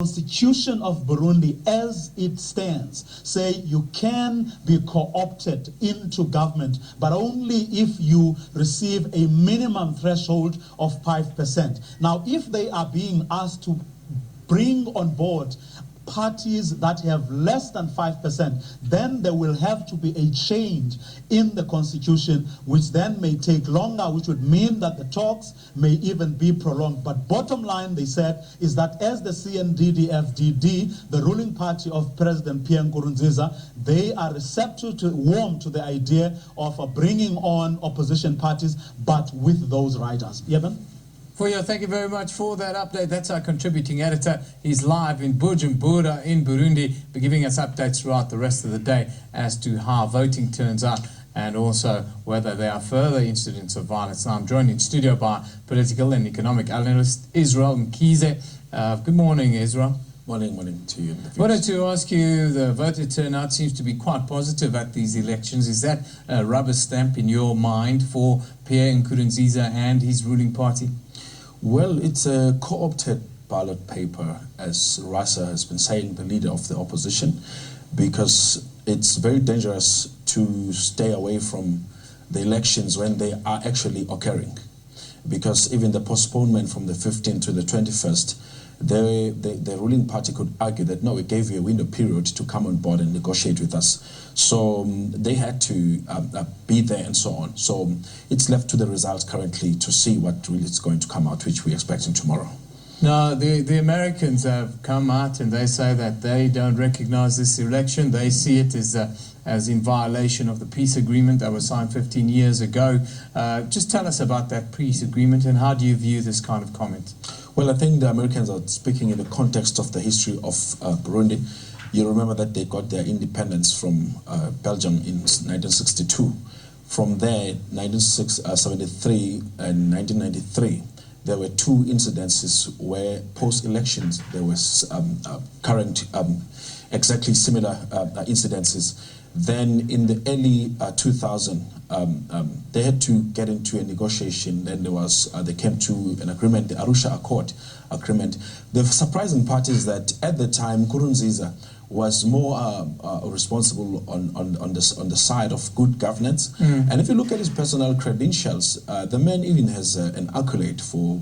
Constitution of Burundi as it stands say you can be co-opted into government, but only if you receive a minimum threshold of 5%. Now, if they are being asked to bring on board parties that have less than 5%, then there will have to be a change in the constitution, which then may take longer, which would mean that the talks may even be prolonged. But bottom line, they said, is that as the CNDD-FDD, the ruling party of President Pierre Nkurunziza, they are receptive to, warm to the idea of bringing on opposition parties, but with those riders. Eben? Fuyo, thank you very much for that update. That's our contributing editor. He's live in Bujumbura in Burundi, but giving us updates throughout the rest of the day as to how voting turns out and also whether there are further incidents of violence. Now, I'm joined in studio by political and economic analyst Israel Mkhize. Good morning, Israel. Morning to you. I wanted to ask you, the voter turnout seems to be quite positive at these elections. Is that a rubber stamp in your mind for Pierre Nkurunziza and his ruling party? Well, it's a co-opted ballot paper, as Rasa has been saying, the leader of the opposition, because it's very dangerous to stay away from the elections when they are actually occurring. Because even the postponement from the 15th to the 21st, the ruling party could argue that, no, we gave you a window period to come on board and negotiate with us. So they had to be there and so on. So it's left to the results currently to see what really is going to come out, which we're expecting tomorrow. Now, the Americans have come out and they say that they don't recognize this election. They see it as in violation of the peace agreement that was signed 15 years ago. Just tell us about that peace agreement and how do you view this kind of comment? Well, I think the Americans are speaking in the context of the history of Burundi. You remember that they got their independence from Belgium in 1962. From there, 1973 and 1993, there were two incidences where post-elections there was current exactly similar incidences. Then in the early 2000, they had to get into a negotiation. Then they came to an agreement, the Arusha Accord agreement. The surprising part is that at the time, Nkurunziza was more responsible on the side of good governance. And if you look at his personal credentials, the man even has an accolade for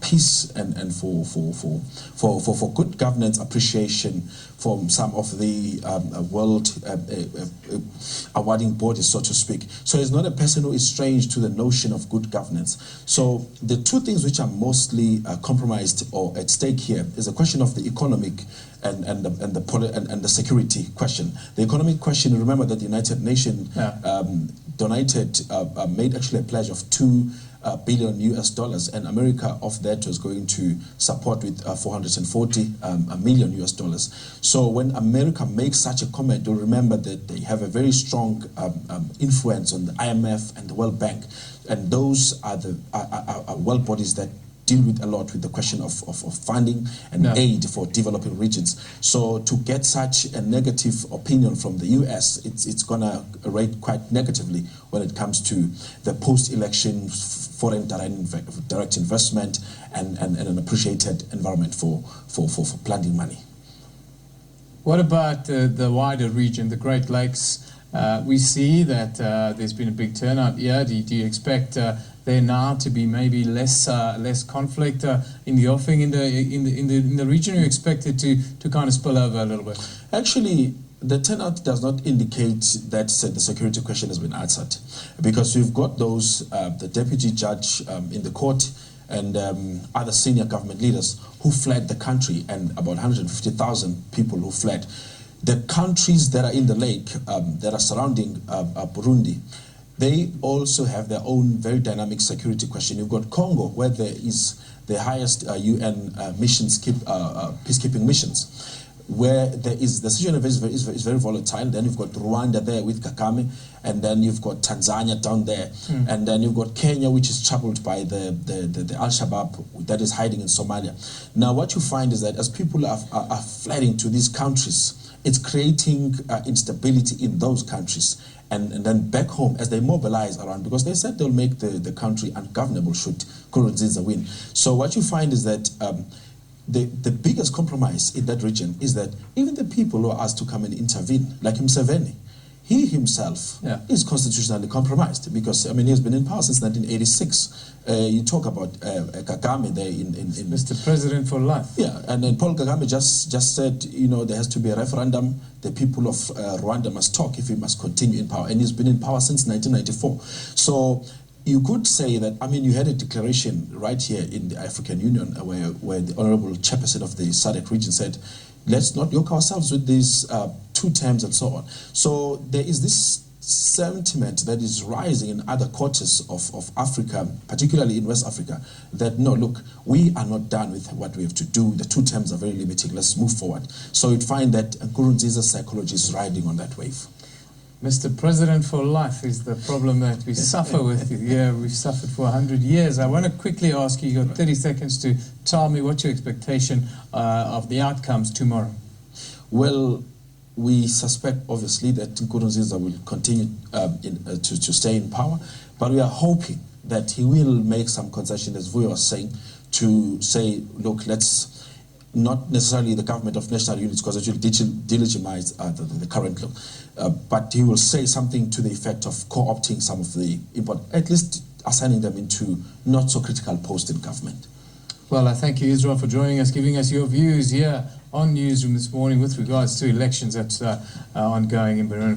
peace and for good governance appreciation from some of the world awarding bodies, so to speak. So he's not a person who is strange to the notion of good governance. So the two things which are mostly compromised or at stake here is a question of the economic and the security question. The economic question, remember that the United Nations made actually a pledge of $2 billion US, and America of that was going to support with 440 million US. So when America makes such a comment, you'll remember that they have a very strong influence on the IMF and the World Bank, and those are the world bodies that deal with a lot with the question of funding and aid for developing regions. So to get such a negative opinion from the US, it's going to rate quite negatively when it comes to the post-election foreign direct investment and an appreciated environment for planting money. What about the wider region, the Great Lakes? We see that there's been a big turnout here. Do you expect there now to be maybe less conflict in the offing in the region? You expect it to kind of spill over a little bit? Actually, the turnout does not indicate that the security question has been answered, because we've got those the deputy judge in the court and other senior government leaders who fled the country, and about 150,000 people who fled. The countries that are in the lake that are surrounding Burundi, they also have their own very dynamic security question. You've got Congo, where there is the highest UN peacekeeping missions, where there is the situation is very volatile. Then you've got Rwanda there with Kagame, and then you've got Tanzania down there, and then you've got Kenya, which is troubled by the Al-Shabaab that is hiding in Somalia. Now, what you find is that as people are flooding to these countries, it's creating instability in those countries. And then back home, as they mobilize around, because they said they'll make the country ungovernable should Nkurunziza win. So what you find is that the biggest compromise in that region is that even the people who are asked to come and intervene, like Mkhize, he himself is constitutionally compromised because, I mean, he's been in power since 1986. You talk about Kagame there in Mr. President for life. Yeah, and then Paul Kagame just said, you know, there has to be a referendum. The people of Rwanda must talk if he must continue in power. And he's been in power since 1994. So you could say that, I mean, you had a declaration right here in the African Union where the Honorable Chairperson of the SADC region said, let's not yoke ourselves with these 2 terms and so on. So there is this sentiment that is rising in other quarters of Africa, particularly in West Africa, that no, look, we are not done with what we have to do. The 2 terms are very limiting. Let's move forward. So you'd find that Nkurunziza's psychology is riding on that wave. Mr. President for life is the problem that we suffer with. Yeah, we've suffered for 100 years. I want to quickly ask you, you've got 30 seconds to tell me what's your expectation of the outcomes tomorrow. Well, we suspect, obviously, that Nkurunziza will continue to stay in power, but we are hoping that he will make some concession, as Vuyo was saying, to say, look, let's not necessarily the government of national units, because it will delegitimize the current law, but he will say something to the effect of co-opting some of the at least assigning them into not so critical posts in government. Well, I thank you, Israel, for joining us, giving us your views here on Newsroom this morning with regards to elections that are ongoing in Burundi.